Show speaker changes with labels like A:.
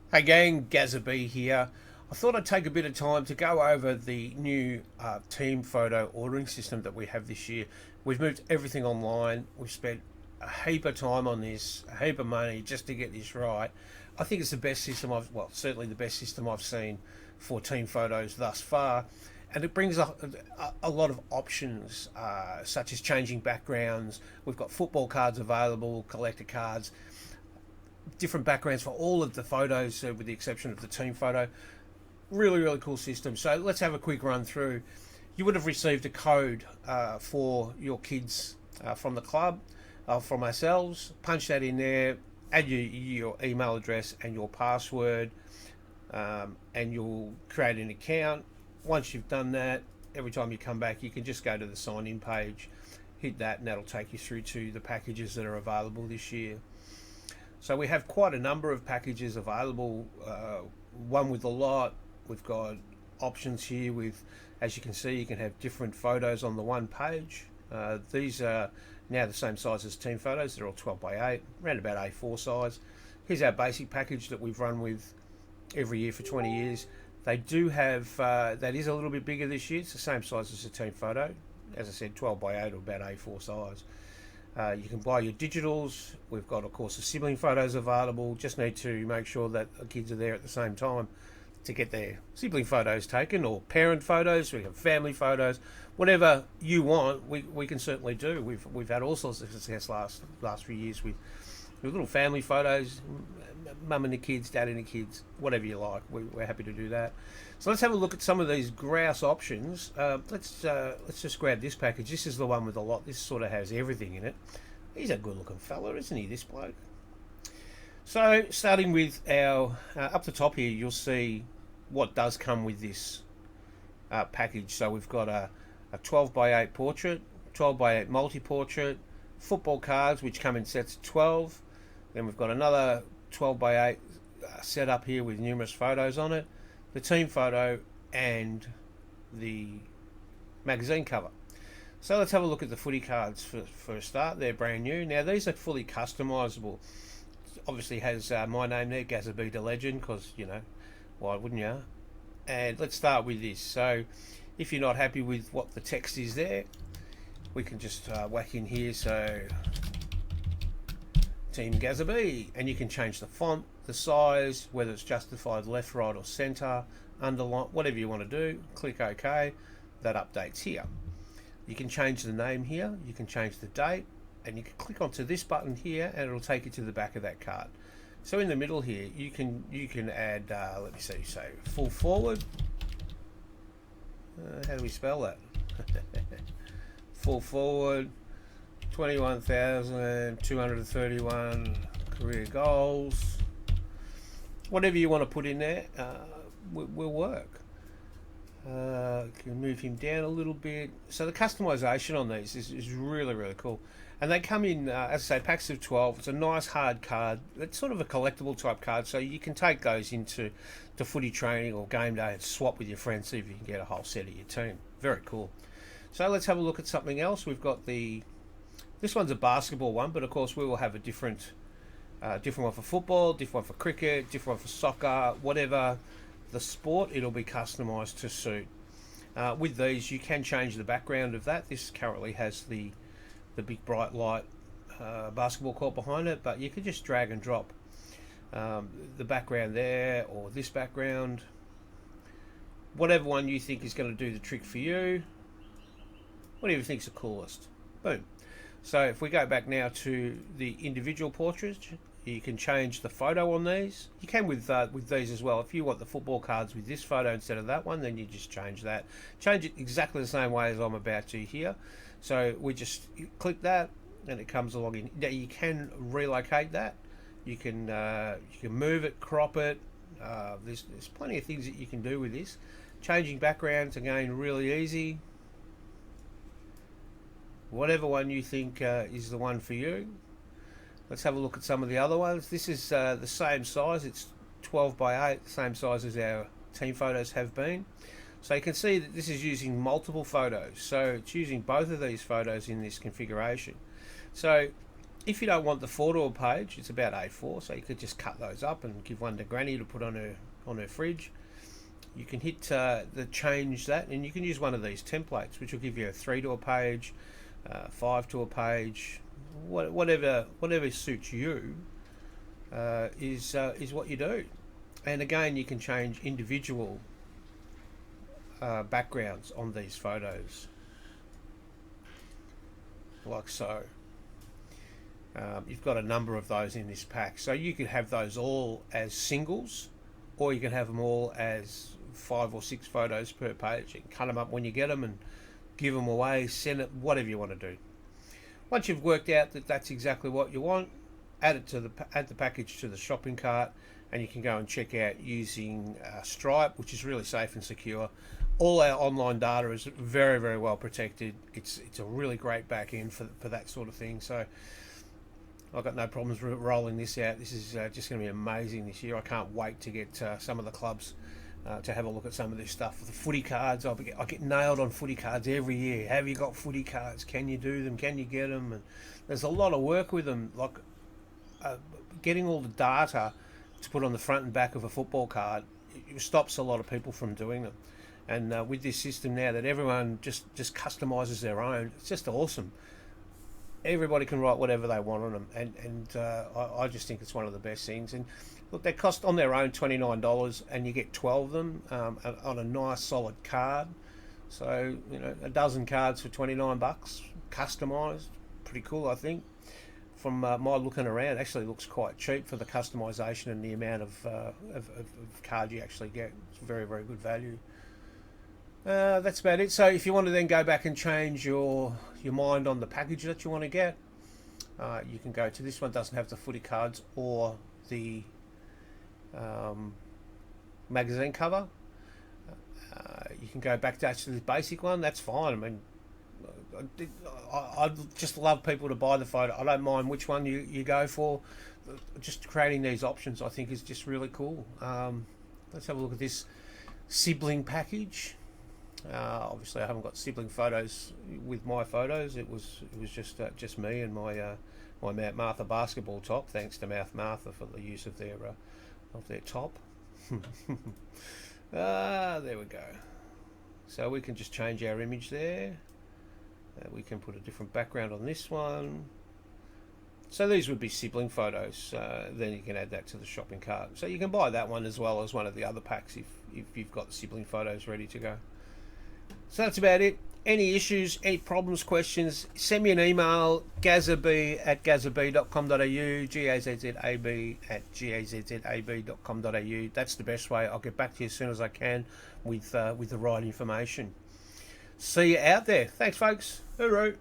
A: Hey gang, GazzaB here. I thought I'd take a bit of time to go over the new team photo ordering system that we have this year. We've moved everything online. We've spent a heap of time on this, a heap of money just to get this right. I think it's the best system certainly the best system I've seen for team photos thus far. And it brings a lot of options, such as changing backgrounds. We've got football cards available, collector cards, different backgrounds for all of the photos, with the exception of the team photo. Really, really cool system. So let's have a quick run through. You would have received a code for your kids from the club, from ourselves. Punch that in there, add your email address and your password, and you'll create an account. Once you've done that, every time you come back, you can just go to the sign in page, hit that, and that'll take you through to the packages that are available this year. So we have quite a number of packages available. One with a lot. We've got options here with, as you can see, you can have different photos on the one page. These are now the same size as team photos. They're all 12 by 8, around about A4 size. Here's our basic package that we've run with every year for 20 years. They do have, that is a little bit bigger this year. It's the same size as a team photo. As I said, 12 by 8 or about A4 size. You can buy your digitals. We've got, of course, the sibling photos available. Just need to make sure that the kids are there at the same time to get their sibling photos taken, or parent photos. We have family photos. Whatever you want, we can certainly do. We've had all sorts of success last few years with little family photos, mum and the kids, dad and the kids, whatever you like. We're happy to do that. So let's have a look at some of these grouse options. Let's just grab this package. This is the one with a lot. This sort of has everything in it. He's a good looking fella, isn't he, this bloke? So starting with our, up the top here, you'll see what does come with this package. So we've got a 12 by 8 portrait, 12 by 8 multi-portrait, football cards which come in sets of 12. Then we've got another 12 by 8 set up here with numerous photos on it, the team photo and the magazine cover. So let's have a look at the footy cards for a start. They're brand new. Now these are fully customisable. Obviously has my name there, GazzaB the Legend, because, you know, why wouldn't you? And let's start with this. So if you're not happy with what the text is there, we can just whack in here, so Team GazzaB, and you can change the font, the size, whether it's justified left, right or centre, underline, whatever you want to do. Click OK. That updates here. You can change the name here, you can change the date, and you can click onto this button here and it'll take you to the back of that card. So in the middle here, you can add, let me see, so full forward. How do we spell that? Full forward, 21,231 career goals. Whatever you want to put in there will work. Can move him down a little bit. So the customization on these is really, really cool. And they come in, as I say, packs of 12. It's a nice hard card. It's sort of a collectible type card, so you can take those into footy training or game day and swap with your friends, see if you can get a whole set of your team. Very cool. So let's have a look at something else. We've got this one's a basketball one, but of course we will have a different one for football, different one for cricket, different one for soccer, whatever the sport, it'll be customised to suit. With these, you can change the background of that. This currently has the big bright light basketball court behind it, but you can just drag and drop the background there, or this background, whatever one you think is going to do the trick for you, whatever you think's the coolest. Boom. So if we go back now to the individual portraits, you can change the photo on these. You can with these as well. If you want the football cards with this photo instead of that one, then you just change that. Change it exactly the same way as I'm about to here. So we just click that and it comes along in. Now you can relocate that. You can move it, crop it. There's plenty of things that you can do with this. Changing backgrounds, again, really easy. Whatever one you think is the one for you. Let's have a look at some of the other ones. This is the same size. It's 12 by 8, the same size as our team photos have been. So you can see that this is using multiple photos. So it's using both of these photos in this configuration. So If you don't want the 4-door page, it's about A4, so you could just cut those up and give one to Granny to put on her fridge. You can hit the change that, and you can use one of these templates, which will give you a 3-door page, 5-door page, whatever suits you is what you do. And again, you can change individual backgrounds on these photos, like so. You've got a number of those in this pack, so you could have those all as singles, or you can have them all as 5 or 6 photos per page. You can cut them up when you get them and give them away, send it, whatever you want to do. Once you've worked out that that's exactly what you want, add the package to the shopping cart, and you can go and check out using Stripe, which is really safe and secure. All our online data is very, very well protected. It's a really great back end for that sort of thing. So I've got no problems rolling this out. This is just going to be amazing this year. I can't wait to get some of the clubs to have a look at some of this stuff. The footy cards, I get nailed on footy cards every year. Have you got footy cards? Can you do them? Can you get them? And there's a lot of work with them, like getting all the data to put on the front and back of a football card. It stops a lot of people from doing them. And with this system now that everyone just customises their own, it's just awesome. Everybody can write whatever they want on them, and I just think it's one of the best things. And look, they cost on their own $29, and you get 12 of them on a nice solid card. So a dozen cards for $29, customised, pretty cool, I think. From my looking around, it actually looks quite cheap for the customisation and the amount of cards you actually get. It's very, very good value. That's about it. So if you want to then go back and change your mind on the package that you want to get, you can go to this one. Doesn't have the footy cards or the magazine cover. You can go back to actually the basic one. That's fine. I mean, I just love people to buy the photo. I don't mind which one you go for. Just creating these options, I think, is just really cool. Let's have a look at this Sibling package. Obviously, I haven't got sibling photos with my photos. It was just me and my Mount Martha basketball top. Thanks to Mount Martha for the use of their top. There we go. So we can just change our image there. We can put a different background on this one. So these would be sibling photos. Then you can add that to the shopping cart. So you can buy that one as well as one of the other packs if you've got the sibling photos ready to go. So that's about it. Any issues, any problems, questions, send me an email, GazzaB@gazzab.com.au, GazzaB@gazzab.com.au. That's the best way. I'll get back to you as soon as I can with the right information. See you out there. Thanks, folks. Hooroo.